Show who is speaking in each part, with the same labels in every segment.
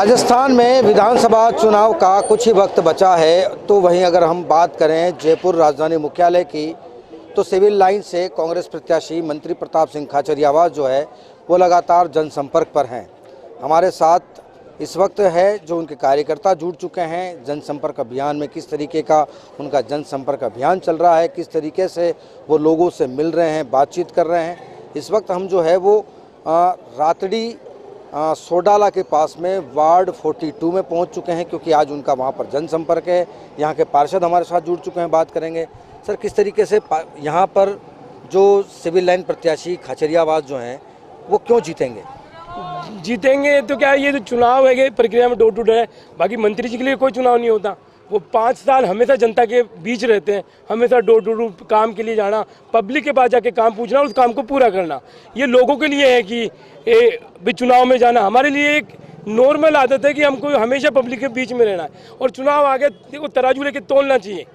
Speaker 1: राजस्थान में विधानसभा चुनाव का कुछ ही वक्त बचा है, तो वहीं अगर हम बात करें जयपुर राजधानी मुख्यालय की, तो सिविल लाइन से कांग्रेस प्रत्याशी मंत्री प्रताप सिंह खाचरियावास जो है वो लगातार जनसंपर्क पर हैं। हमारे साथ इस वक्त है जो उनके कार्यकर्ता जुड़ चुके हैं जनसंपर्क अभियान में। किस तरीके का उनका जनसंपर्क अभियान चल रहा है, किस तरीके से वो लोगों से मिल रहे हैं, बातचीत कर रहे हैं। इस वक्त हम जो है वो रातड़ी सोडाला के पास में वार्ड 42 में पहुंच चुके हैं, क्योंकि आज उनका वहां पर जनसंपर्क है। यहां के पार्षद हमारे साथ जुड़ चुके हैं, बात करेंगे। सर, किस तरीके से यहां पर जो सिविल लाइन प्रत्याशी खाचरियावास जो हैं वो क्यों जीतेंगे तो क्या ये तो चुनाव है, प्रक्रिया में डोर टू डोर है। बाकी मंत्री जी के लिए कोई चुनाव नहीं होता। वो 5 साल हमेशा जनता के बीच रहते हैं, हमेशा डोर टू डोर काम के लिए जाना, पब्लिक के पास जाके काम पूछना, उस काम को पूरा करना। ये लोगों के लिए है कि भी चुनाव में जाना। हमारे लिए एक नॉर्मल आदत है कि हमको हमेशा पब्लिक के बीच में रहना है। और चुनाव आगे देखो तराजू लेके तोलना चाहिए।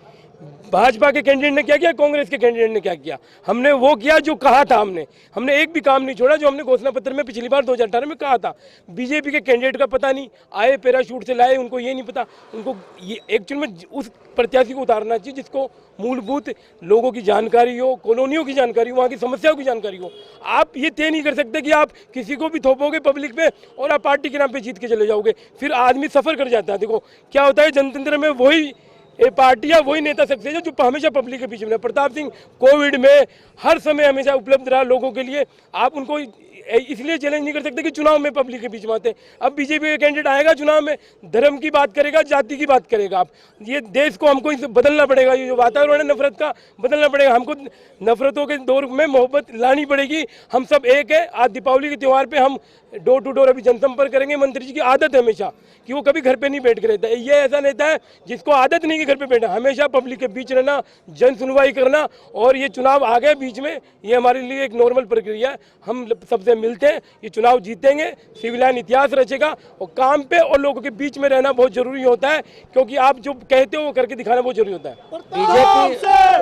Speaker 1: भाजपा के कैंडिडेट ने क्या किया, कांग्रेस के कैंडिडेट ने क्या किया। हमने वो किया जो कहा था। हमने एक भी काम नहीं छोड़ा जो हमने घोषणा पत्र में पिछली बार 2018 में कहा था। बीजेपी के कैंडिडेट का पता नहीं, आए पैराशूट से लाए, उनको ये नहीं पता। उनको ये एक्चुअल में उस प्रत्याशी को उतारना चाहिए जिसको मूलभूत लोगों की जानकारी हो, कॉलोनियों की जानकारी हो, वहाँ की समस्याओं की जानकारी हो। आप ये तय नहीं कर सकते कि आप किसी को भी थोपोगे पब्लिक पे और आप पार्टी के नाम पे जीत के चले जाओगे। फिर आदमी सफ़र कर जाता है। देखो क्या होता है, जनतंत्र में वही पार्टियां, वही नेता सक्सेस है जो हमेशा पब्लिक के बीच में। प्रताप सिंह कोविड में हर समय हमेशा उपलब्ध रहा लोगों के लिए। आप उनको इसलिए चैलेंज नहीं कर सकते कि चुनाव में पब्लिक के बीच में आते। अब बीजेपी का कैंडिडेट आएगा चुनाव में, धर्म की बात करेगा, जाति की बात करेगा। आप ये देश को हमको इसे बदलना पड़ेगा। ये जो वातावरण है नफरत का, बदलना पड़ेगा। हमको नफरतों के दौर में मोहब्बत लानी पड़ेगी। हम सब एक है। आज दीपावली के त्यौहार पे हम डोर टू डोर अभी जनसंपर्क करेंगे। मंत्री जी की आदत है हमेशा कि वो कभी घर पे नहीं बैठ के रहता है। ये ऐसा नेता है जिसको आदत नहीं कि घर पे बैठा, हमेशा पब्लिक के बीच रहना, जन सुनवाई करना। और ये चुनाव आ गए बीच में, ये हमारे लिए एक नॉर्मल प्रक्रिया है। हम सबसे मिलते हैं, ये चुनाव जीतेंगे, सिविल लाइन इतिहास रचेगा। और काम पे और लोगों के बीच में रहना बहुत जरूरी होता है, क्योंकि आप जो कहते हो वो करके दिखाना बहुत जरूरी होता है।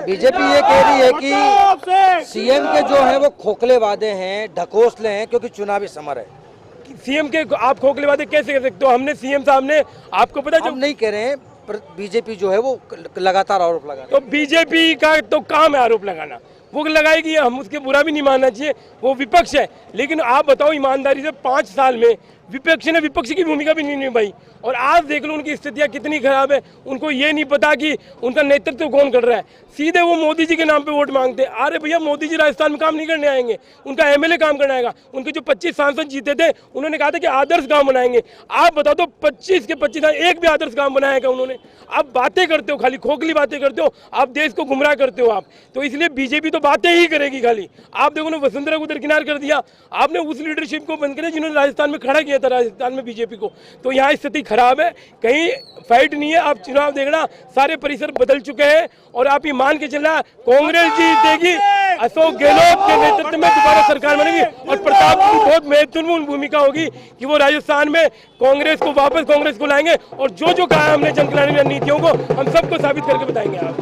Speaker 1: बीजेपी ये कह रही है कि सीएम के जो है वो खोखले वादे हैं, ढकोसले हैं, क्योंकि चुनावी समर है। सीएम के आप खोखले वादे कैसे कर सकते हो? हमने सीएम साहब ने, आपको पता है, जब नहीं कह रहे हैं, बीजेपी जो है वो लगातार आरोप लगा। तो बीजेपी का तो काम है आरोप लगाना, वो लगाएगी। हम उसके बुरा भी नहीं मानना चाहिए, वो विपक्ष है। लेकिन आप बताओ ईमानदारी से 5 साल में विपक्ष ने विपक्ष की भूमिका भी नहीं निभाई। और आज देख लो उनकी स्थितियां कितनी खराब है। उनको ये नहीं पता कि उनका नेतृत्व कौन कर रहा है। सीधे वो मोदी जी के नाम पे वोट मांगते हैं। अरे भैया, मोदी जी राजस्थान में काम नहीं करने आएंगे, उनका एमएलए काम करने आएगा। उनके जो 25 सांसद जीते थे, उन्होंने कहा था कि आदर्श गाँव बनाएंगे। आप बताओ तो 25 के 25 एक भी आदर्श गाँव बनाया क्या उन्होंने? आप बातें करते हो, खाली खोखली बातें करते हो, आप देश को गुमराह करते हो। आप तो इसलिए बीजेपी तो बातें ही करेगी खाली। आप देखो ना, वसुंधरा को दरकिनार कर दिया आपने, उस लीडरशिप को बंद किया जिन्होंने राजस्थान में खड़ा किया था, राजस्थान में बीजेपी को। तो यहाँ स्थिति खराब है, कहीं फाइट नहीं है। आप चुनाव देखना, सारे परिसर बदल चुके हैं। और आप ये मान के चलना, कांग्रेस जीतेगी, अशोक गहलोत के नेतृत्व में दोबारा सरकार बनेगी। और प्रताप की बहुत महत्वपूर्ण भूमिका होगी कि वो राजस्थान में कांग्रेस को वापस कांग्रेस को लाएंगे। और जो जो कहा हमने जन कल्याण नीतियों को, हम सबको साबित करके बताएंगे। आप